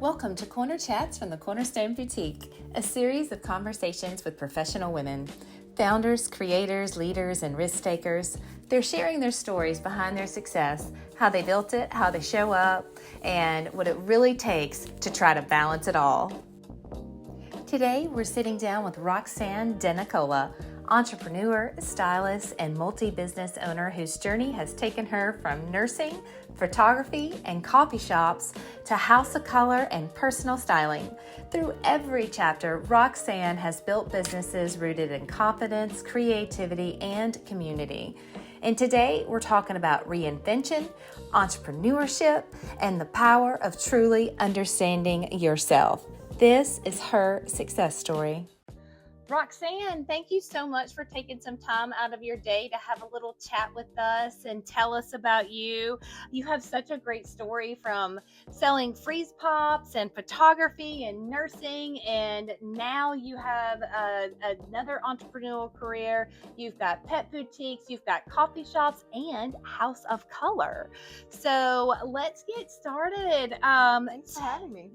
Welcome to Corner Chats from the Cornerstone Boutique, a series of conversations with professional women, founders, creators, leaders, and risk takers. They're sharing their stories behind their success, how they built it, how they show up, and what it really takes to try to balance it all. Today, we're sitting down with Roxanne DeNicola, entrepreneur, stylist, and multi-business owner whose journey has taken her from nursing, photography, and coffee shops to house of color and personal styling. Through every chapter, Roxanne has built businesses rooted in confidence, creativity, and community. And today, we're talking about reinvention, entrepreneurship, and the power of truly understanding yourself. This is her success story. Roxanne, thank you so much for taking some time out of your day to have a little chat with us and tell us about you. You have such a great story from selling freeze pops and photography and nursing, and now you have another entrepreneurial career. You've got pet boutiques, you've got coffee shops, and House of Color. So let's get started. Thanks for having me.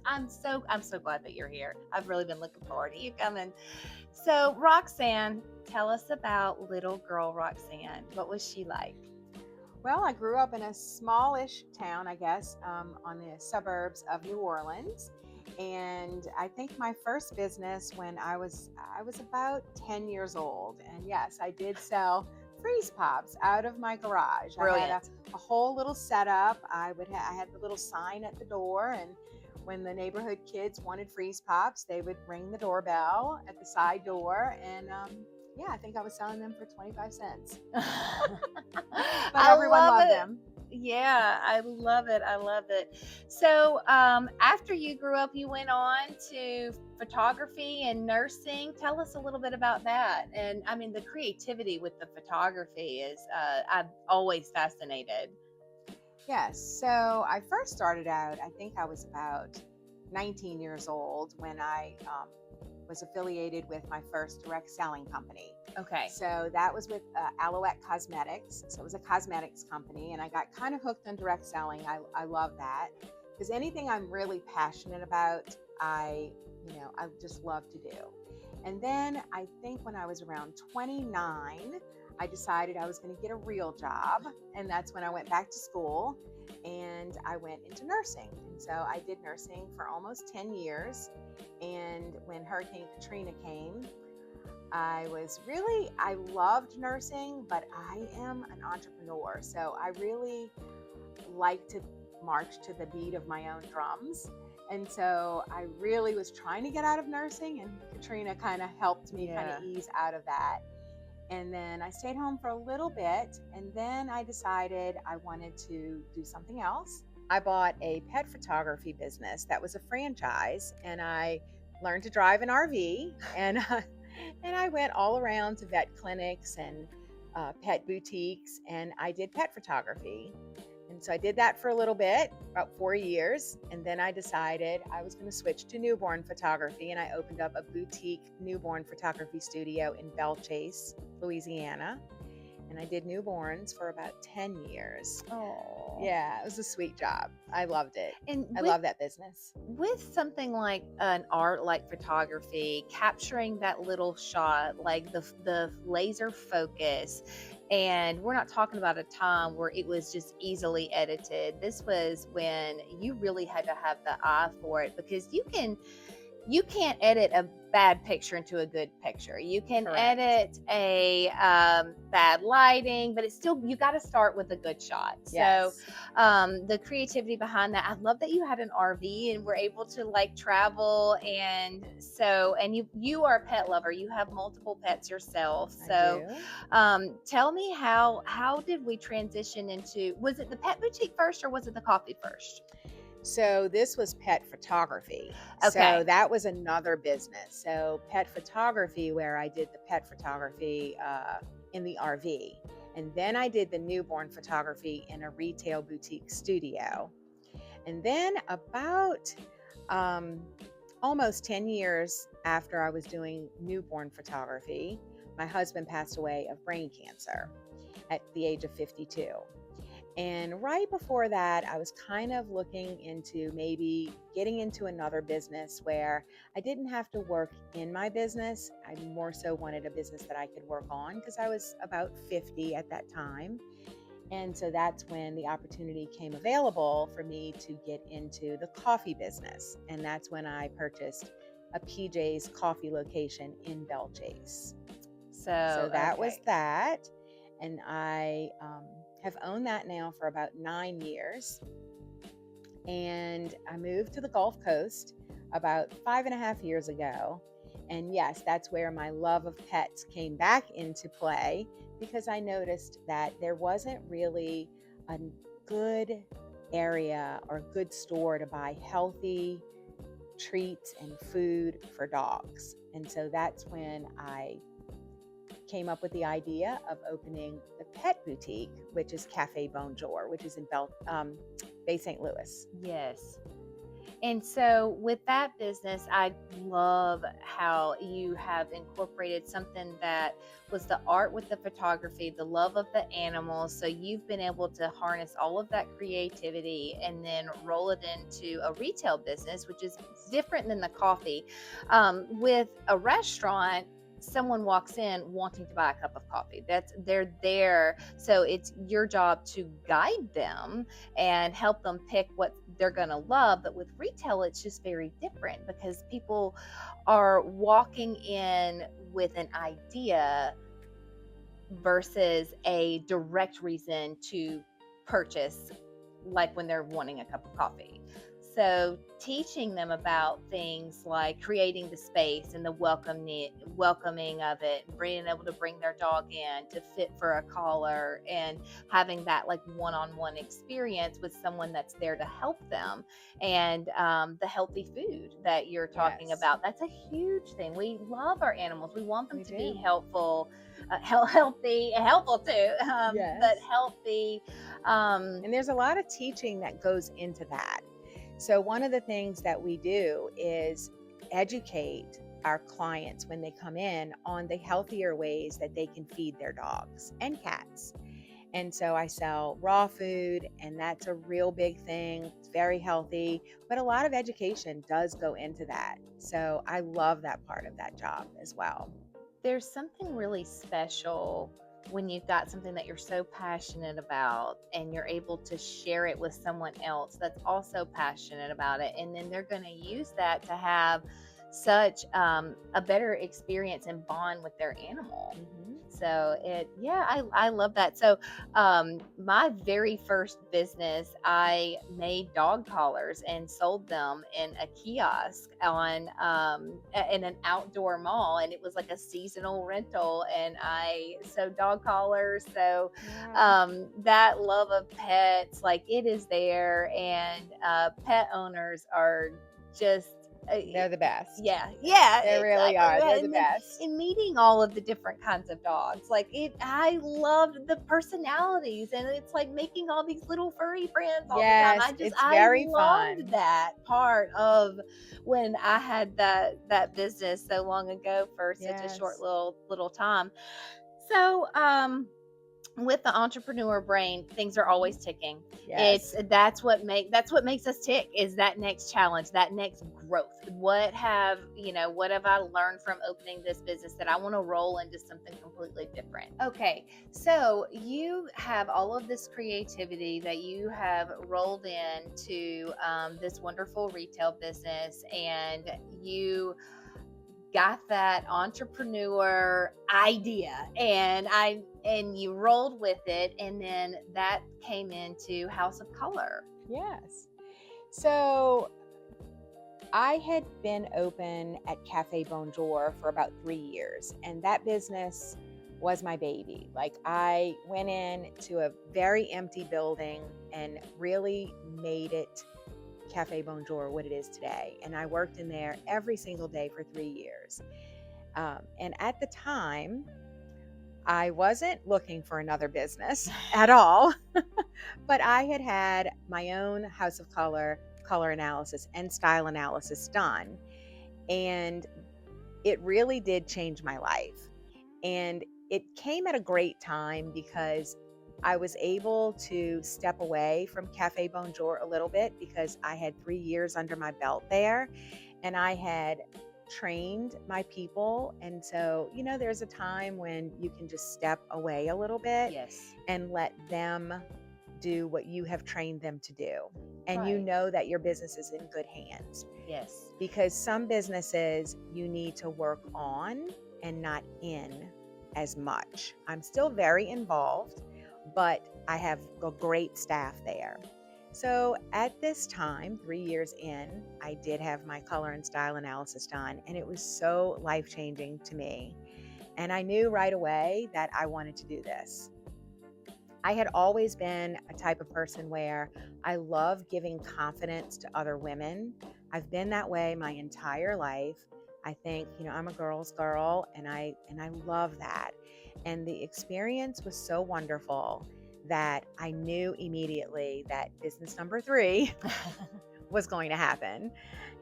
I'm so glad that you're here. I've really been looking forward to you coming. So, Roxanne, tell us about little girl Roxanne. What was she like? Well, I grew up in a smallish town, I guess, on the suburbs of New Orleans. And I think my first business when I was about 10 years old. And yes, I did sell freeze pops out of my garage. Brilliant. I had a whole little setup. I had the little sign at the door, and when the neighborhood kids wanted freeze pops, they would ring the doorbell at the side door, and I think I was selling them for 25 cents. But everyone loved them. Yeah, I love it. So after you grew up, you went on to photography and nursing. Tell us a little bit about that. And I mean, the creativity with the photography is, I'm always fascinated. Yes. So I first started out, I think I was about 19 years old when I was affiliated with my first direct selling company. Okay. So that was with Alouette Cosmetics. So it was a cosmetics company, and I got kind of hooked on direct selling. I love that because anything I'm really passionate about, I just love to do. And then I think when I was around 29, I decided I was going to get a real job. And that's when I went back to school and I went into nursing. And so I did nursing for almost 10 years. And when Hurricane Katrina came, I loved nursing, but I am an entrepreneur. So I really like to march to the beat of my own drums. And so I really was trying to get out of nursing, and Katrina kind of helped me kind of ease out of that. And then I stayed home for a little bit, and then I decided I wanted to do something else. I bought a pet photography business that was a franchise, and I learned to drive an RV, and I went all around to vet clinics and pet boutiques, and I did pet photography. And so I did that for a little bit, about 4 years. And then I decided I was going to switch to newborn photography. And I opened up a boutique newborn photography studio in Belle Chase, Louisiana. And I did newborns for about 10 years. Oh, yeah, it was a sweet job. I loved it. And I love that business. With something like an art like photography, capturing that little shot, like the laser focus, and we're not talking about a time where it was just easily edited. This was when you really had to have the eye for it, because you can't edit a bad picture into a good picture. You can Correct. edit a bad lighting, but it's still, you got to start with a good shot. Yes. So the creativity behind that, I love that you had an RV and were able to like travel. And you are a pet lover. You have multiple pets yourself. So tell me how did we transition into, was it the pet boutique first or was it the coffee first? So this was pet photography. Okay. So that was another business. So pet photography, where I did the pet photography in the RV. And then I did the newborn photography in a retail boutique studio. And then about almost 10 years after I was doing newborn photography, my husband passed away of brain cancer at the age of 52. And right before that, I was kind of looking into maybe getting into another business where I didn't have to work in my business. I more so wanted a business that I could work on because I was about 50 at that time. And so that's when the opportunity came available for me to get into the coffee business. And that's when I purchased a PJ's coffee location in Belle Chase. So that was that. And I have owned that now for about 9 years. And I moved to the Gulf Coast about 5.5 years ago. And yes, that's where my love of pets came back into play, because I noticed that there wasn't really a good area or good store to buy healthy treats and food for dogs. And so that's when I came up with the idea of opening the pet boutique, which is Cafe BoneJour, which is in Bay St. Louis. Yes. And so with that business, I love how you have incorporated something that was the art with the photography, the love of the animals. So you've been able to harness all of that creativity and then roll it into a retail business, which is different than the coffee. With a restaurant, someone walks in wanting to buy a cup of coffee. They're there. So it's your job to guide them and help them pick what they're going to love. But with retail, it's just very different because people are walking in with an idea versus a direct reason to purchase, like when they're wanting a cup of coffee. So teaching them about things like creating the space and the welcoming of it, being able to bring their dog in to fit for a collar, and having that like one-on-one experience with someone that's there to help them, and the healthy food that you're talking about. That's a huge thing. We love our animals. We want them to be helpful, helpful too, but healthy. And there's a lot of teaching that goes into that. So one of the things that we do is educate our clients when they come in on the healthier ways that they can feed their dogs and cats. And so I sell raw food, and that's a real big thing. It's very healthy, but a lot of education does go into that. So I love that part of that job as well. There's something really special when you've got something that you're so passionate about and you're able to share it with someone else that's also passionate about it. And then they're going to use that to have such a better experience and bond with their animal. Mm-hmm. So I love that. So my very first business, I made dog collars and sold them in a kiosk in an outdoor mall, and it was like a seasonal rental. And I sewed dog collars. So that love of pets, like it is there, and pet owners are just they're the best. Yeah, they really are. They're the best. In meeting all of the different kinds of dogs, like I loved the personalities, and it's like making all these little furry friends all the time. It's very loved fun. That part of when I had that business so long ago for such a short little time. So with the entrepreneur brain, things are always ticking. That's what makes us tick, is that next challenge, that next growth. What have I learned from opening this business that I want to roll into something completely different? Okay, so you have all of this creativity that you have rolled into this wonderful retail business, and you got that entrepreneur idea, and you rolled with it, and then that came into House of Color. Yes. So I had been open at Cafe BoneJour for about 3 years, and that business was my baby. Like, I went in to a very empty building and really made it Cafe BoneJour what it is today. And I worked in there every single day for 3 years. And at the time, I wasn't looking for another business at all, but I had my own House of Color analysis and style analysis done. And it really did change my life. And it came at a great time because I was able to step away from Cafe BoneJour a little bit because I had 3 years under my belt there, and I had trained my people. And so, there's a time when you can just step away a little bit Yes. and let them do what you have trained them to do. And you Right. know that your business is in good hands, Yes. because some businesses you need to work on and not in as much. I'm still very involved, but I have a great staff there. So at this time, 3 years in, I did have my color and style analysis done, and it was so life-changing to me. And I knew right away that I wanted to do this. I had always been a type of person where I love giving confidence to other women. I've been that way my entire life. I think, I'm a girl's girl, and I love that. And the experience was so wonderful that I knew immediately that business number 3 was going to happen,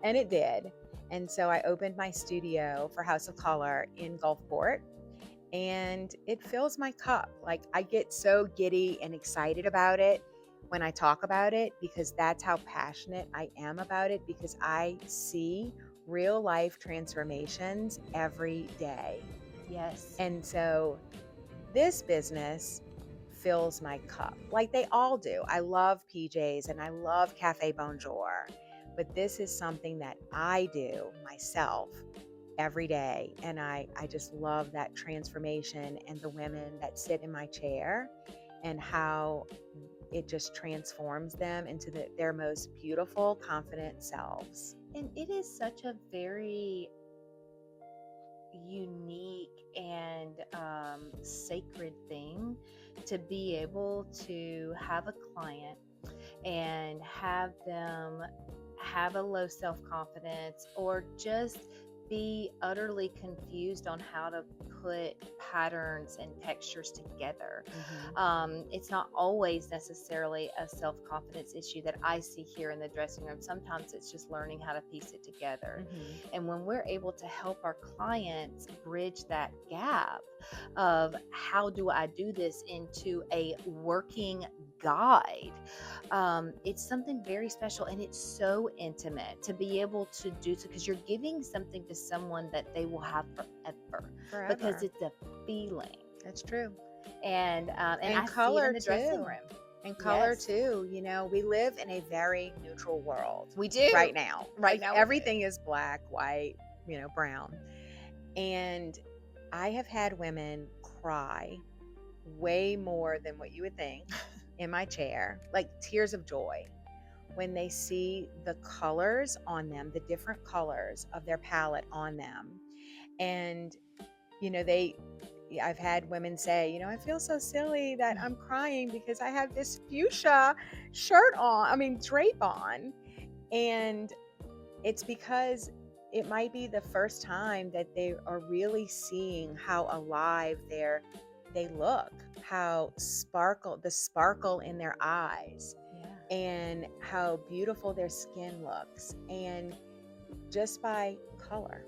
and it did. And so I opened my studio for House of Color in Gulfport, and it fills my cup. Like, I get so giddy and excited about it when I talk about it, because that's how passionate I am about it, because I see real life transformations every day. Yes. And so this business fills my cup like they all do. I love PJs and I love Cafe BoneJour, but this is something that I do myself every day. And I just love that transformation and the women that sit in my chair and how it just transforms them into their most beautiful, confident selves. And it is such a very unique and sacred thing to be able to have a client and have them have a low self-confidence, or just be utterly confused on how to put patterns and textures together. It's not always necessarily a self-confidence issue that I see here in the dressing room. Sometimes it's just learning how to piece it together. And when we're able to help our clients bridge that gap of how do I do this into a working guide, it's something very special, and it's so intimate to be able to do so, because you're giving something to someone that they will have forever. Because it's a feeling. That's true. And I see it color in the dressing too. room. And color Yes. too. We live in a very neutral world We do right now. Right Like, now we do. everything is black, white, brown. And I have had women cry way more than what you would think in my chair, like tears of joy, when they see the colors on them, the different colors of their palette on them. And, I've had women say, I feel so silly that I'm crying because I have this fuchsia drape on. And it's because it might be the first time that they are really seeing how alive they look, how the sparkle in their eyes, and how beautiful their skin looks, and just by color.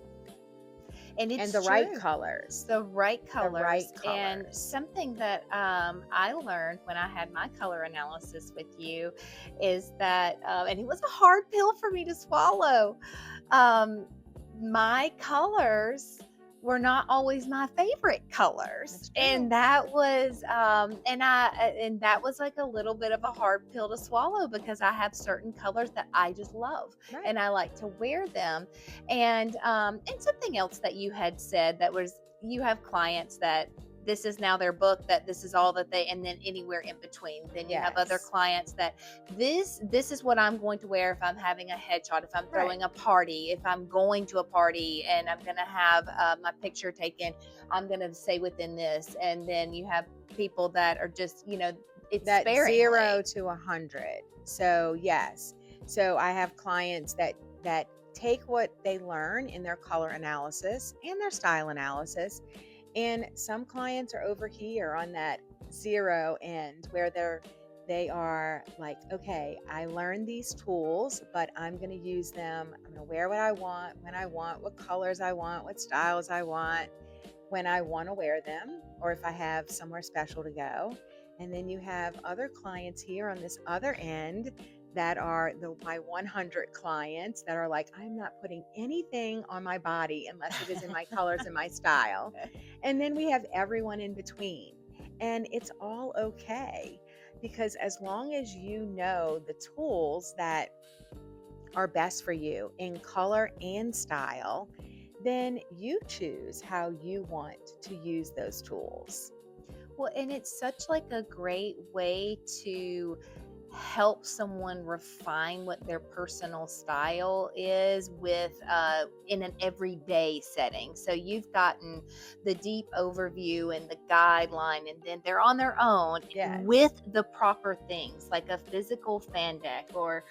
And it's the true. right colors. The right colors. And colors. something that I learned when I had my color analysis with you is that, and it was a hard pill for me to swallow, my colors were not always my favorite colors. And that was and that was like a little bit of a hard pill to swallow, because I have certain colors that I just love, and I like to wear them. And something else that you had said, that was, you have clients that this is now their book, that this is all that they, and then anywhere in between. Then you have other clients that this is what I'm going to wear if I'm having a headshot, if I'm throwing a party, if I'm going to a party and I'm going to have my picture taken, I'm going to say within this. And then you have people that are just, it's that sparingly. 0 to 100. So yes. So I have clients that take what they learn in their color analysis and their style analysis. And some clients are over here on that 0 end, where they are like, okay, I learned these tools, but I'm going to use them. I'm going to wear what I want, when I want, what colors I want, what styles I want, when I want to wear them, or if I have somewhere special to go. And then you have other clients here on this other end that are my 100 clients that are like, I'm not putting anything on my body unless it is in my colors and my style. And then we have everyone in between. And it's all okay, because as long as you know the tools that are best for you in color and style, then you choose how you want to use those tools. Well, and it's such like a great way to help someone refine what their personal style is with in an everyday setting. So you've gotten the deep overview and the guideline, and then they're on their own Yes. with the proper things like a physical fan deck, or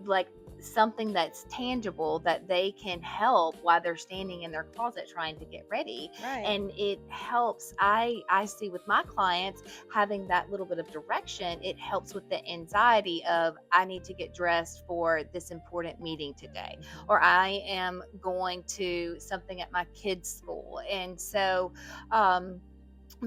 like something that's tangible that they can help while they're standing in their closet trying to get ready. Right. And it helps. I see with my clients, having that little bit of direction, it helps with the anxiety of, I need to get dressed for this important meeting today, or I am going to something at my kids' school. And so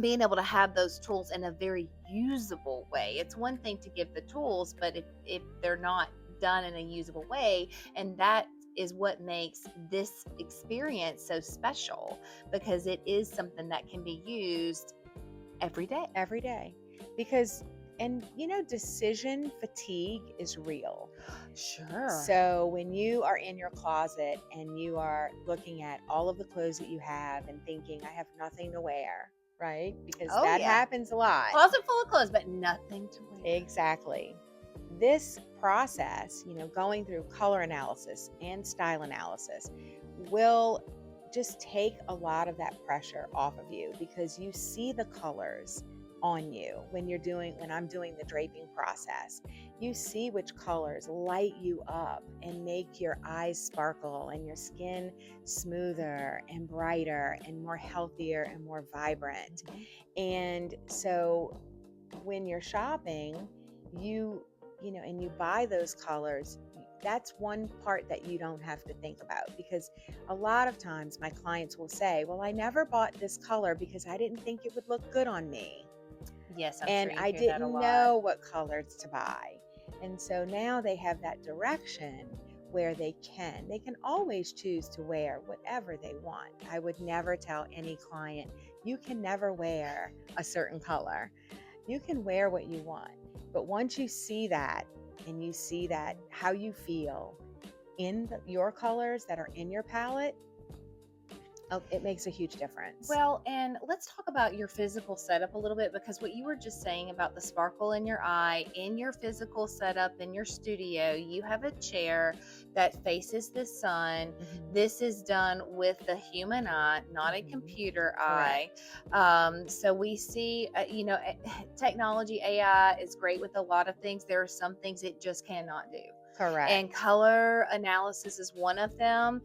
being able to have those tools in a very usable way. It's one thing to give the tools, but if they're not done in a usable way, and that is what makes this experience so special, because it is something that can be used every day. Every day. Because, and decision fatigue is real. Sure. So when you are in your closet and you are looking at all of the clothes that you have and thinking, I have nothing to wear, right? Because that happens a lot. Closet full of clothes, but nothing to wear. Exactly. This process, going through color analysis and style analysis, will just take a lot of that pressure off of you, because you see the colors on you when I'm doing the draping process. You see which colors light you up and make your eyes sparkle and your skin smoother and brighter and more healthier and more vibrant. And so when you're shopping, and you buy those colors, that's one part that you don't have to think about, because a lot of times my clients will say, well, I never bought this color because I didn't think it would look good on me. Yes, and I didn't know what colors to buy. And so now they have that direction where they can always choose to wear whatever they want. I would never tell any client, you can never wear a certain color. You can wear what you want. But once you see that, and you see that how you feel in your colors that are in your palette, it makes a huge difference. Well, and let's talk about your physical setup a little bit, because what you were just saying about the sparkle in your eye, in your physical setup in your studio, you have a chair that faces the sun. Mm-hmm. This is done with the human eye, not a computer eye. So we see, technology, AI is great with a lot of things. There are some things it just cannot do. Correct. And color analysis is one of them.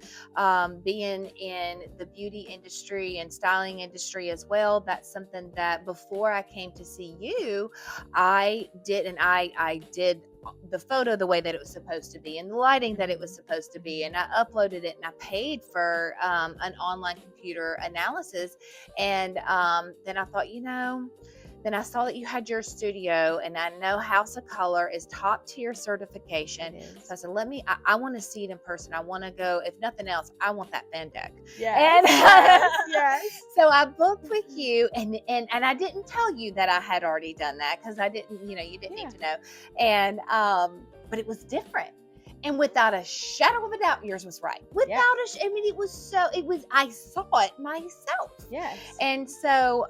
Being in the beauty industry and styling industry as well, that's something that before I came to see you, I did. And I did the photo the way that it was supposed to be, and the lighting that it was supposed to be, and I uploaded it, and I paid for an online computer analysis. And then I thought, then I saw that you had your studio, and I know House of Color is top tier certification. So I said, I want to see it in person. I want to go, if nothing else, I want that fan deck. Yes. Yes. So I booked with you, and I didn't tell you that I had already done that, because I didn't, you didn't need to know. And, but it was different. And without a shadow of a doubt, yours was right. I saw it myself. Yes. And so,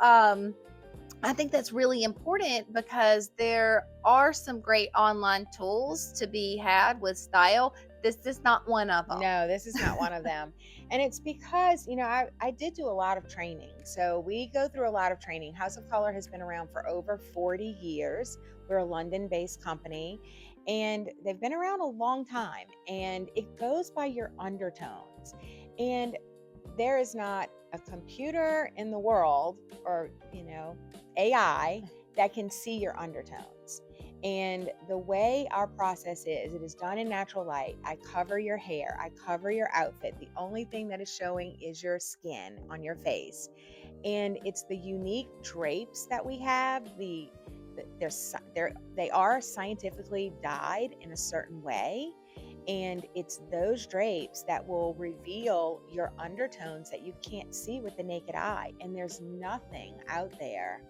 I think that's really important, because there are some great online tools to be had with style. This is not one of them. No, this is not one of them. And it's because, I did do a lot of training. So we go through a lot of training. House of Color has been around for over 40 years. We're a London-based company, and they've been around a long time. And it goes by your undertones. And there is not a computer in the world, or, AI, that can see your undertones. And the way our process is, it is done in natural light. I cover your hair, I cover your outfit. The only thing that is showing is your skin on your face. And it's the unique drapes that we have, the they are scientifically dyed in a certain way, and it's those drapes that will reveal your undertones that you can't see with the naked eye. And there's nothing out there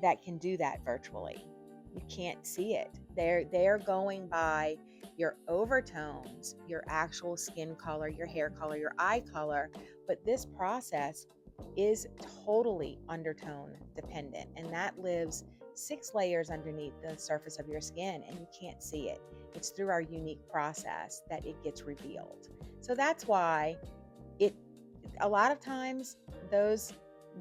that can do that virtually. You can't see it. They're going by your overtones, your actual skin color, your hair color, your eye color. But this process is totally undertone dependent, and that lives 6 layers underneath the surface of your skin, and you can't see it. It's through our unique process that it gets revealed. So that's why a lot of times those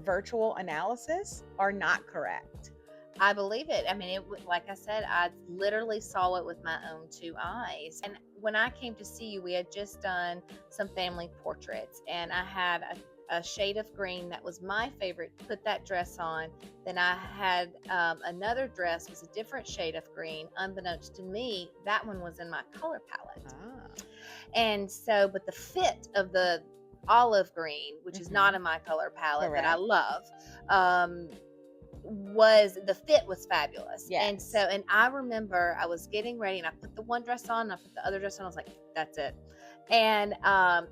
virtual analysis are not correct. I believe it. I mean, like I said, I literally saw it with my own 2 eyes. And when I came to see you, we had just done some family portraits, and I had a shade of green that was my favorite. Put that dress on. Then I had another dress was a different shade of green. Unbeknownst to me, that one was in my color palette. And so, but the fit of the olive green, which is not in my color palette, Correct. that I love, was the fit was fabulous. Yes. And so, and I remember I was getting ready and I put the one dress on and I put the other dress on. I was like, that's it. And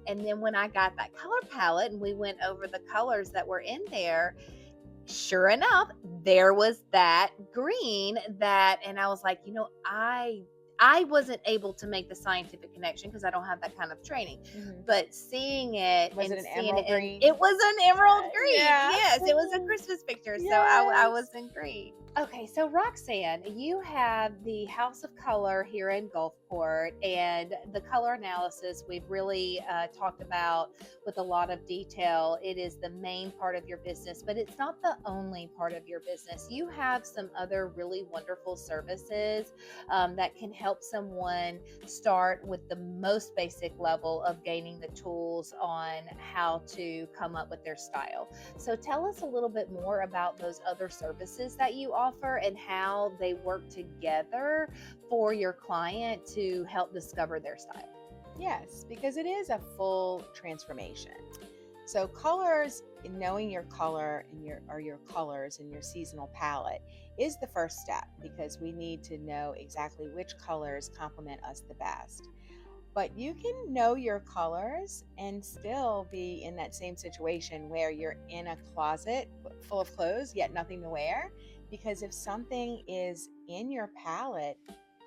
then when I got that color palette and we went over the colors that were in there, sure enough, there was that green and I was like, I wasn't able to make the scientific connection because I don't have that kind of training. But seeing it, was and it an seeing emerald it, green? It was an emerald green. Yeah. Yes, it was a Christmas picture. Yes. So I was in green. Okay, so Roxanne, you have the House of Color here in Gulfport, and the color analysis we've really talked about with a lot of detail. It is the main part of your business, but it's not the only part of your business. You have some other really wonderful services that can help someone start with the most basic level of gaining the tools on how to come up with their style. So tell us a little bit more about those other services that you offer and how they work together for your client to help discover their style. Yes, because it is a full transformation. So colors, knowing your color and your colors in your seasonal palette is the first step, because we need to know exactly which colors complement us the best. But you can know your colors and still be in that same situation where you're in a closet full of clothes yet nothing to wear, because if something is in your palette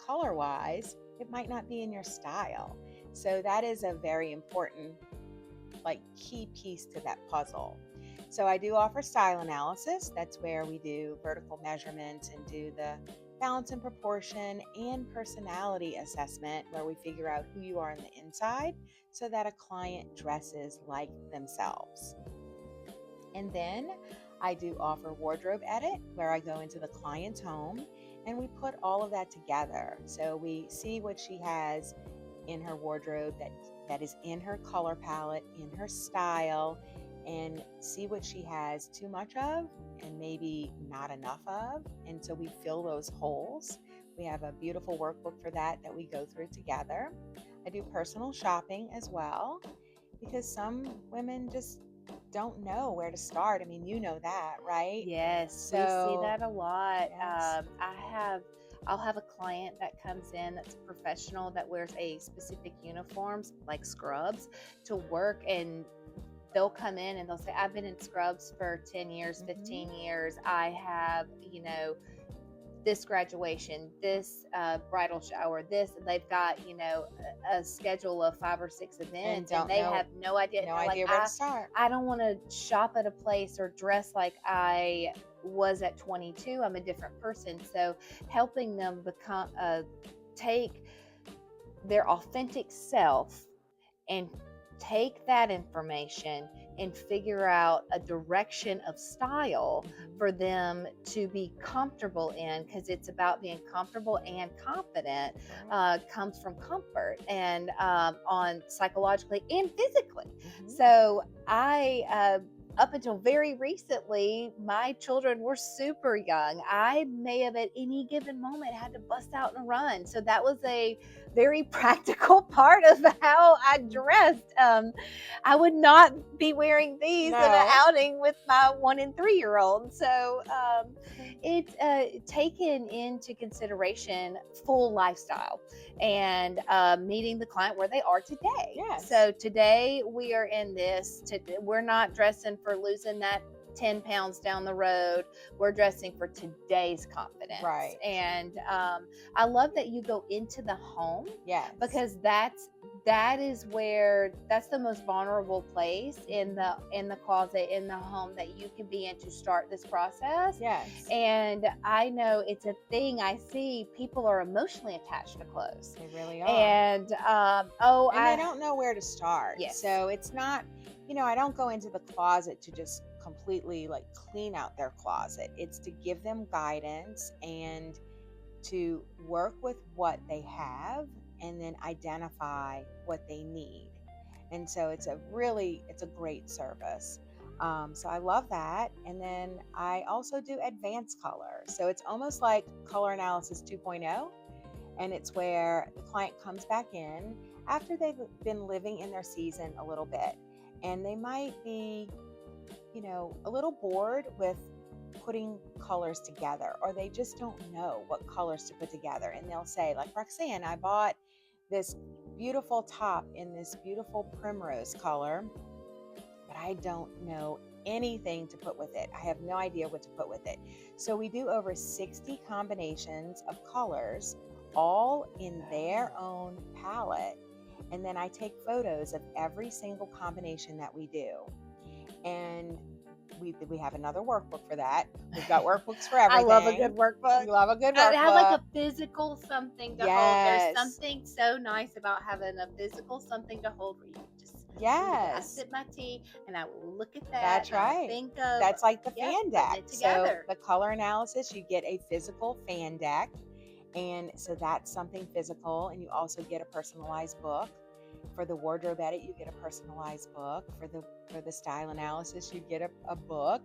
color-wise, it might not be in your style. So that is a very important key piece to that puzzle. So I do offer style analysis. That's where we do vertical measurements and do the balance and proportion and personality assessment, where we figure out who you are on the inside so that a client dresses like themselves. And then I do offer wardrobe edit, where I go into the client's home and we put all of that together. So we see what she has in her wardrobe that is in her color palette, in her style, and see what she has too much of and maybe not enough of. And so we fill those holes. We have a beautiful workbook for that we go through together. I do personal shopping as well, because some women just don't know where to start. I mean, you know that, right? Yes, we see that a lot. Yes. I'll have a client that comes in that's a professional that wears a specific uniforms like scrubs to work, and they'll come in and they'll say, I've been in scrubs for 10 years, 15 years. I have, this graduation, this bridal shower, this, they've got, a schedule of 5 or 6 events, and they have no idea. No idea where to start. I don't want to shop at a place or dress like I was at 22. I'm a different person. So helping them take their authentic self and take that information and figure out a direction of style for them to be comfortable in, because it's about being comfortable and confident. Comes from comfort and on psychologically and physically. So I up until very recently, my children were super young. I may have at any given moment had to bust out and run. So that was a very practical part of how I dressed. I would not be wearing these in an No. outing with my 1 and 3-year-old. So it's taken into consideration full lifestyle and meeting the client where they are today. Yes. So today we are in this, we're not dressing for losing that 10 pounds down the road. We're dressing for today's confidence. Right. And I love that you go into the home. Yes. Because that's the most vulnerable place in the closet, in the home that you can be in to start this process. Yes. And I know it's a thing I see, people are emotionally attached to clothes. They really are. And they don't know where to start. Yes. So it's not, I don't go into the closet to just completely like clean out their closet. It's to give them guidance and to work with what they have and then identify what they need. And so it's a great service. So I love that. And then I also do advanced color. So it's almost like color analysis 2.0. And it's where the client comes back in after they've been living in their season a little bit. And they might be, a little bored with putting colors together, or they just don't know what colors to put together. And they'll say, like, Roxanne, I bought this beautiful top in this beautiful primrose color, but I don't know anything to put with it. I have no idea what to put with it. So we do over 60 combinations of colors, all in their own palette. And then I take photos of every single combination that we do. And we have another workbook for that. We've got workbooks for everything. I love a good workbook. We love a good workbook. I have like a physical something to hold. Yes. There's something so nice about having a physical something to hold where you just I sip my tea and I will look at that. That's right. Think of that's like the fan deck. So the color analysis, you get a physical fan deck, and so that's something physical. And you also get a personalized book. For the wardrobe edit, you get a personalized book. For the style analysis, you get a book.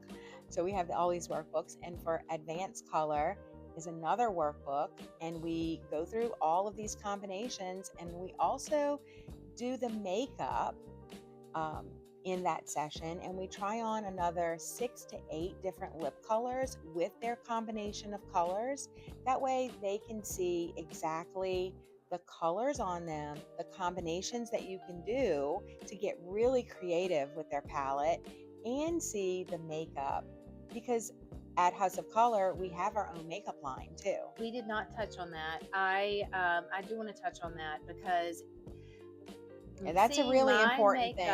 So we have all these workbooks. And for advanced color is another workbook. And we go through all of these combinations. And we also do the makeup in that session. And we try on another 6 to 8 different lip colors with their combination of colors. That way they can see exactly the colors on them, the combinations that you can do to get really creative with their palette, and see the makeup. Because at House of Color, we have our own makeup line too. We did not touch on that. I do want to touch on that because that's a really important thing.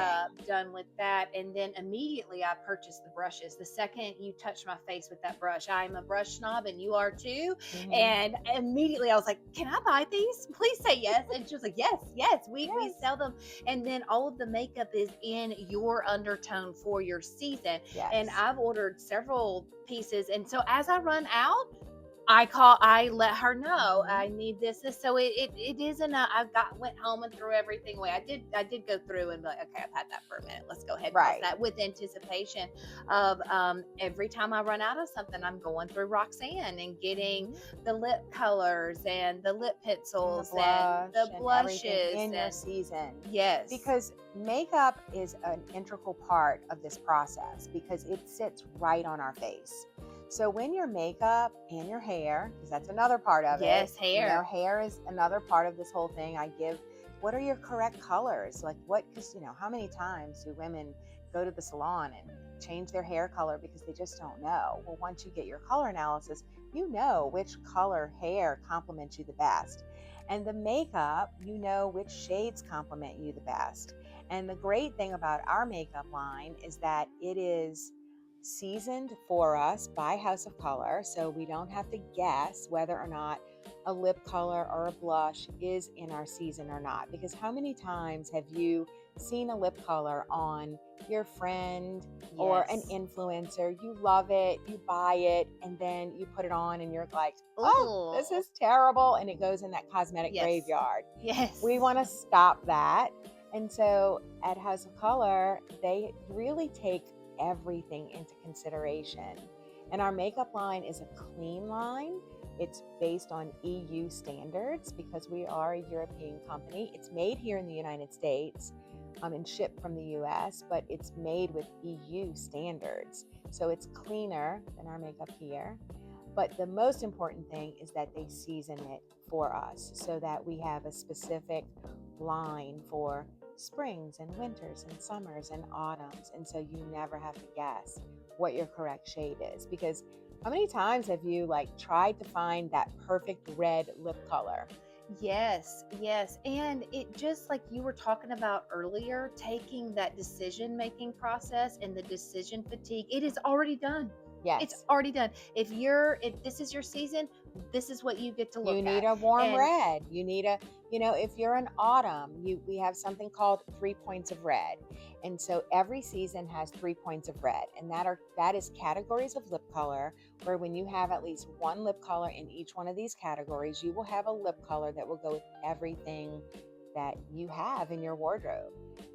Done with that, and then immediately I purchased the brushes. The second you touched my face with that brush, I'm a brush snob, and you are too. Mm-hmm. And immediately I was like, "Can I buy these? Please say yes." And she was like, "Yes, we sell them." And then all of the makeup is in your undertone for your season. Yes. And I've ordered several pieces, and so as I run out, I let her know I need this. So it isn't went home and threw everything away. I did go through and be like, okay, I've had that for a minute. Let's go ahead and pause that, with anticipation of every time I run out of something, I'm going through Roxanne and getting the lip colors and the lip pencils and the blushes in your season. Yes. Because makeup is an integral part of this process because it sits right on our face. So when your makeup and your hair, because that's another part of it. Yes, hair. Hair is another part of this whole thing. What are your correct colors? Like because how many times do women go to the salon and change their hair color because they just don't know? Well, once you get your color analysis, you know which color hair complements you the best. And the makeup, you know which shades complement you the best. And the great thing about our makeup line is that it is seasoned for us by House of Color, so we don't have to guess whether or not a lip color or a blush is in our season or not. Because how many times have you seen a lip color on your friend or an influencer? You love it, you buy it, and then you put it on and you're like, oh, this is terrible, and it goes in that cosmetic graveyard. Yes. We want to stop that. And so at House of Color, they really take everything into consideration. And our makeup line is a clean line. It's based on EU standards because we are a European company. It's made here in the United States and shipped from the US, but it's made with EU standards. So it's cleaner than our makeup here. But the most important thing is that they season it for us so that we have a specific line for springs and winters and summers and autumns. And so you never have to guess what your correct shade is. Because how many times have you tried to find that perfect red lip color? Yes, yes. And it just like you were talking about earlier, taking that decision-making process and the decision fatigue, it is already done. Yes. It's already done. If this is your season, this is what you get to look at. You need a warm red. You need if you're in autumn, we have something called 3 points of red. And so every season has 3 points of red. And that is categories of lip color, where when you have at least one lip color in each one of these categories, you will have a lip color that will go with everything that you have in your wardrobe.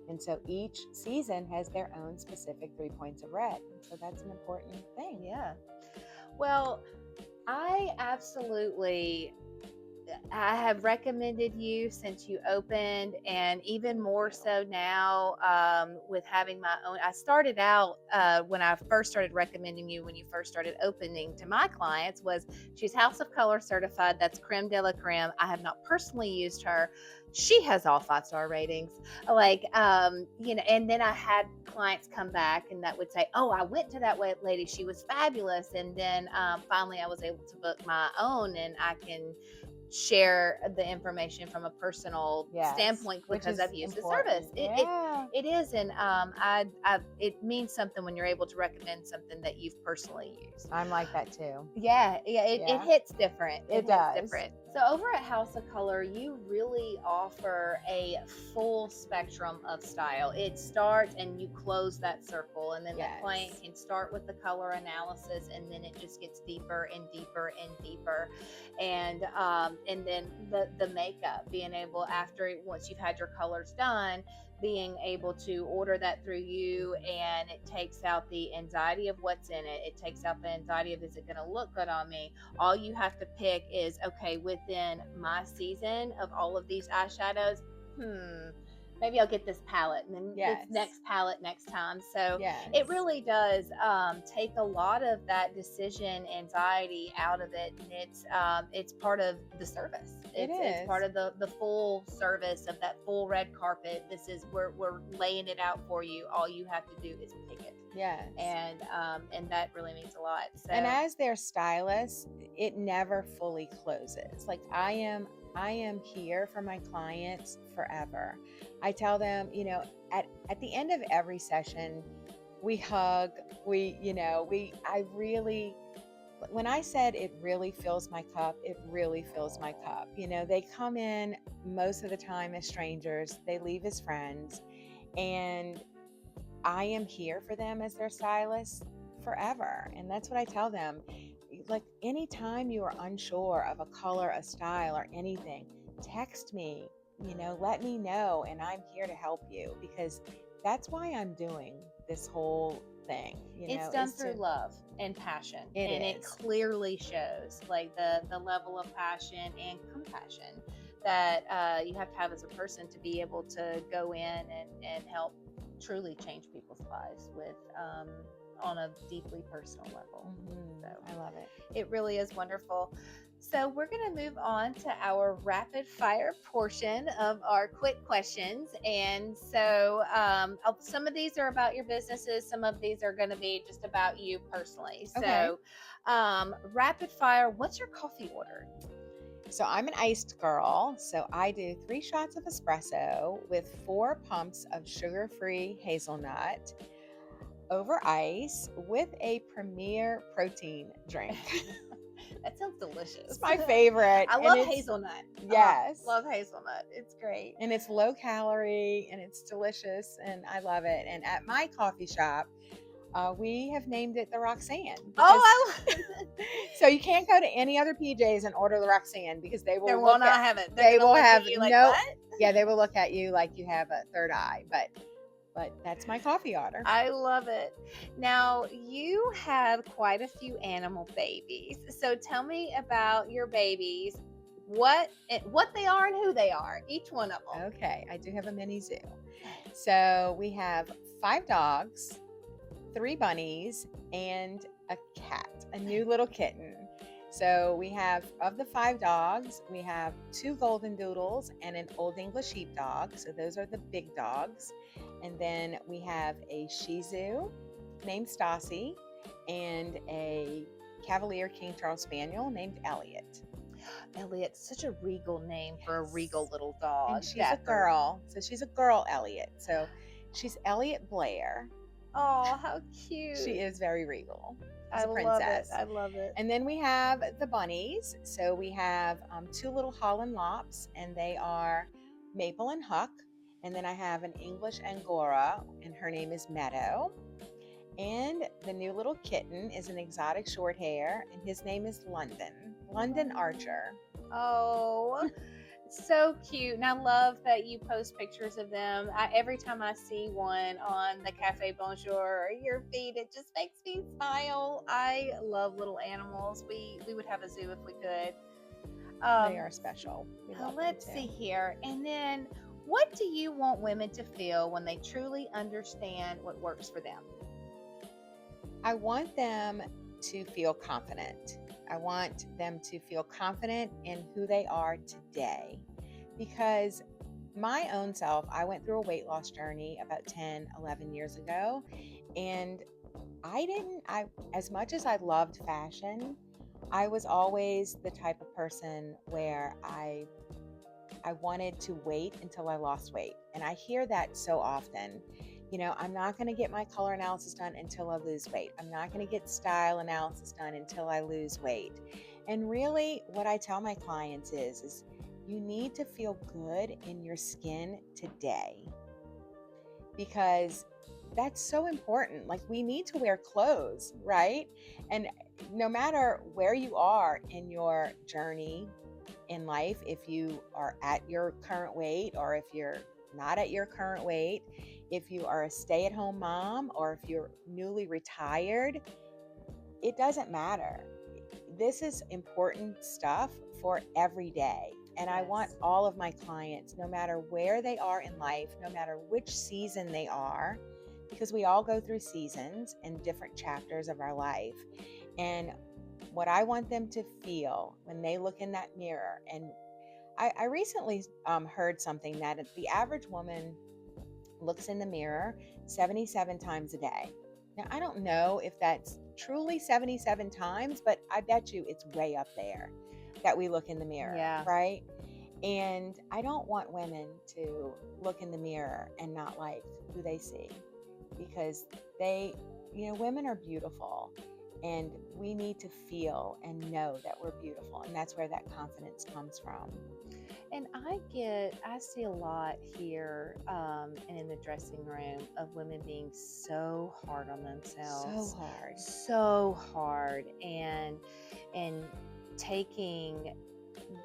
And so each season has their own specific 3 points of red. So that's an important thing. Yeah. Well, I have recommended you since you opened, and even more so now with having my own. I started out when I first started recommending you when you first started opening to my clients was she's House of Color certified. That's creme de la creme. I have not personally used her. She has all 5-star ratings. And then I had clients come back and that would say, oh, I went to that lady. She was fabulous. And then finally I was able to book my own, and I can share the information from a personal standpoint because I've used important. the service. It is. And it means something when you're able to recommend something that you've personally used. I'm like that too. It hits different. It does. Different. So over at House of Color, you really offer a full spectrum of style. It starts and you close that circle, and then the client can start with the color analysis, and then it just gets deeper and deeper and deeper. And then the makeup, being able once you've had your colors done, being able to order that through you, and it takes out the anxiety of what's in it. It takes out the anxiety of, is it going to look good on me? All you have to pick is, okay, within my season of all of these eyeshadows, maybe I'll get this palette, and then this next palette next time. So it really does take a lot of that decision anxiety out of it, and it's part of the service. It's part of the full service of that full red carpet. This is we're laying it out for you. All you have to do is pick it. Yes. And that really means a lot. So, and as their stylist, it never fully closes. Like I am here for my clients forever. I tell them, at the end of every session, we hug, when I said it really fills my cup, it really fills my cup. They come in most of the time as strangers, they leave as friends, and I am here for them as their stylist forever. And that's what I tell them. Like anytime you are unsure of a color, a style, or anything, text me, let me know, and I'm here to help you, because that's why I'm doing this whole thing. It's done through love and passion, it clearly shows like the level of passion and compassion that you have to have as a person to be able to go in and help truly change people's lives with on a deeply personal level. So I love it. It really is wonderful. So we're going to move on to our rapid fire portion of our quick questions. And so some of these are about your businesses. Some of these are going to be just about you personally. Okay. So rapid fire, what's your coffee order? So I'm an iced girl. So I do 3 shots of espresso with 4 pumps of sugar-free hazelnut over ice with a Premier protein drink. That sounds delicious. It's my favorite. I love hazelnut. Yes. Love hazelnut. It's great. And it's low calorie and it's delicious and I love it. And at my coffee shop, we have named it the Roxanne. I love it. So you can't go to any other PJs and order the Roxanne because they will have it. They will have no. Yeah, they will look at you like you have a third eye. But but that's my coffee order. I love it. Now, you have quite a few animal babies. So tell me about your babies, what they are and who they are, each one of them. Okay, I do have a mini zoo. So we have 5 dogs, 3 bunnies, and a cat, a new little kitten. So we have, of the 5 dogs, we have 2 golden doodles and an old English sheepdog. So those are the big dogs. And then we have a Shih Tzu named Stassi and a Cavalier King Charles Spaniel named Elliot. Elliot's such a regal name for a regal little dog. And she's a girl. So she's a girl Elliot. So she's Elliot Blair. Oh, how cute. She is very regal. I A princess. love it. I love it. And then we have the bunnies. So we have 2 little Holland Lops, and they are Maple and Huck. And then I have an English Angora, and her name is Meadow. And the new little kitten is an exotic short hair, and his name is London Archer. Oh, so cute. And I love that you post pictures of them. Every time I see one on the Cafe BoneJour or your feed, it just makes me smile. I love little animals. We would have a zoo if we could. They are special. We love them Let's too. see here. And then what do you want women to feel when they truly understand what works for them? I want them to feel confident. I want them to feel confident in who they are today, because my own self, I went through a weight loss journey about 10, 11 years ago, and as much as I loved fashion, I was always the type of person where I wanted to wait until I lost weight. And I hear that so often. You know, I'm not going to get my color analysis done until I lose weight. I'm not going to get style analysis done until I lose weight. And really, what I tell my clients is you need to feel good in your skin today, because that's so important. Like, we need to wear clothes, right? And no matter where you are in your journey in life, if you are at your current weight or if you're not at your current weight, if you are a stay-at-home mom or if you're newly retired, it doesn't matter. This is important stuff for every day. And I want all of my clients, no matter where they are in life, no matter which season they are, because we all go through seasons and different chapters of our life. And what I want them to feel when they look in that mirror, and I recently heard something that the average woman looks in the mirror 77 times a day. Now, I don't know if that's truly 77 times, but I bet you it's way up there that we look in the mirror, right? And I don't want women to look in the mirror and not like who they see, because women are beautiful. And we need to feel and know that we're beautiful. And that's where that confidence comes from. And I see a lot here and in the dressing room of women being so hard on themselves. So hard. And taking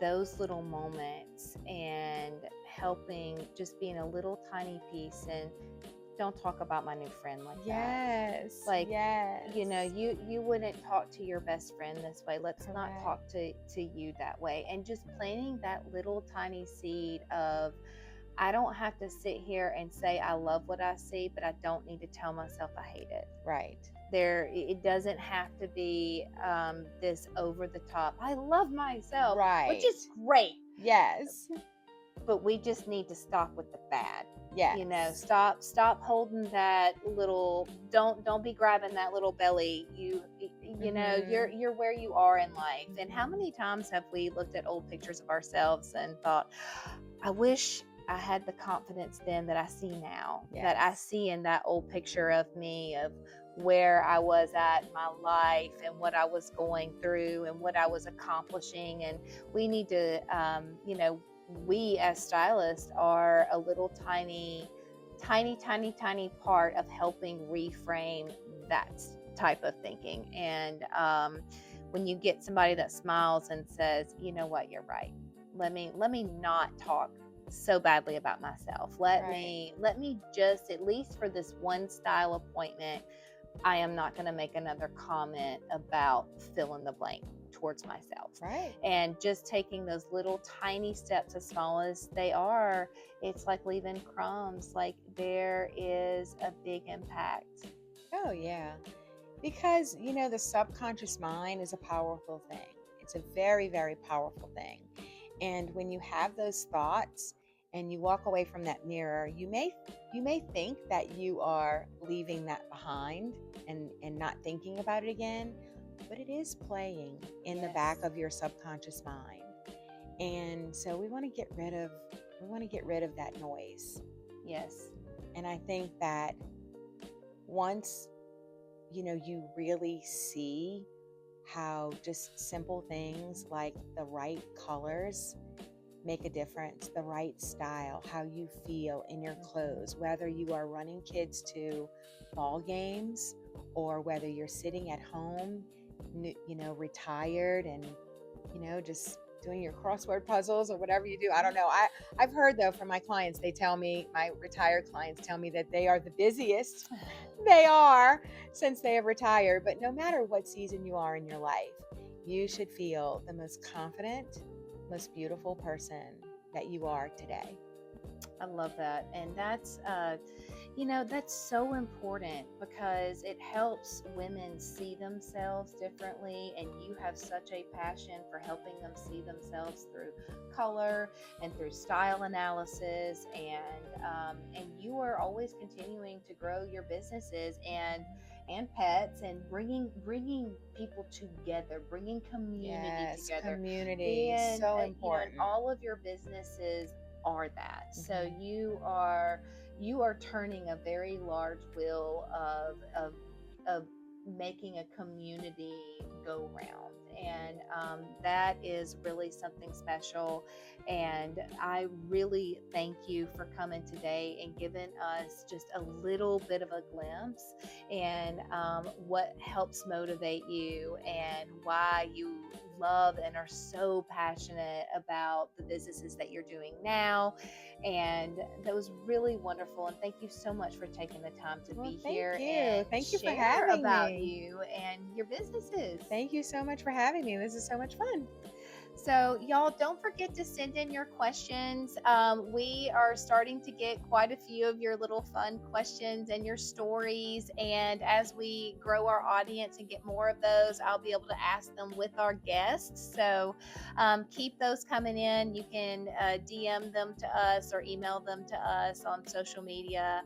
those little moments and helping, just being a little tiny piece. And don't talk about my new friend like that. You know, you wouldn't talk to your best friend this way. Let's not talk to you that way. And just planting that little tiny seed of, I don't have to sit here and say I love what I see, but I don't need to tell myself I hate it. Right. It doesn't have to be this over the top, I love myself, which is great. Yes. But we just need to stop with the bad. Yes. You know, stop holding that little, don't be grabbing that little belly. You know, you're where you are in life. And how many times have we looked at old pictures of ourselves and thought, I wish I had the confidence then that I see now, that I see in that old picture of me, of where I was at in my life and what I was going through and what I was accomplishing. And we need to, we as stylists are a little tiny part of helping reframe that type of thinking. And when you get somebody that smiles and says, you know what, you're right, let me not talk so badly about myself. Let Right. me just, at least for this one style appointment, I am not going to make another comment about fill in the blank towards myself. Right. And just taking those little tiny steps, as small as they are, it's like leaving crumbs. Like, there is a big impact. Oh, yeah. Because, the subconscious mind is a powerful thing. It's a very, very powerful thing. And when you have those thoughts and you walk away from that mirror, you may think that you are leaving that behind and not thinking about it again, but it is playing in the back Yes. of your subconscious mind. And so we want to get rid of that noise. Yes. And I think that once you really see how just simple things like the right colors make a difference, the right style, how you feel in your clothes, whether you are running kids to ball games or whether you're sitting at home, retired and, just doing your crossword puzzles or whatever you do. I don't know. I've heard though from my clients, my retired clients tell me that they are the busiest they are since they have retired. But no matter what season you are in your life, you should feel the most confident, most beautiful person that you are today. I love that. And that's so important because it helps women see themselves differently. And you have such a passion for helping them see themselves through color and through style analysis. And you are always continuing to grow your businesses and pets, and bringing people together, bringing community Yes, together. community is so And important. all of your businesses are that. So Mhm. you are turning a very large wheel of making a community go round. And that is really something special. And I really thank you for coming today and giving us just a little bit of a glimpse and what helps motivate you and why you love and are so passionate about the businesses that you're doing now. And that was really wonderful. And thank you so much for taking the time to Well, be thank here you. and Thank you for share having about me. you and your businesses. Thank you so much for having me. This is so much fun. So, y'all, don't forget to send in your questions. We are starting to get quite a few of your little fun questions and your stories. And as we grow our audience and get more of those, I'll be able to ask them with our guests. So, keep those coming in. You can DM them to us or email them to us on social media.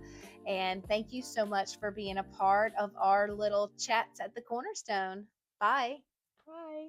And thank you so much for being a part of our little chats at the Cornerstone. Bye. Bye.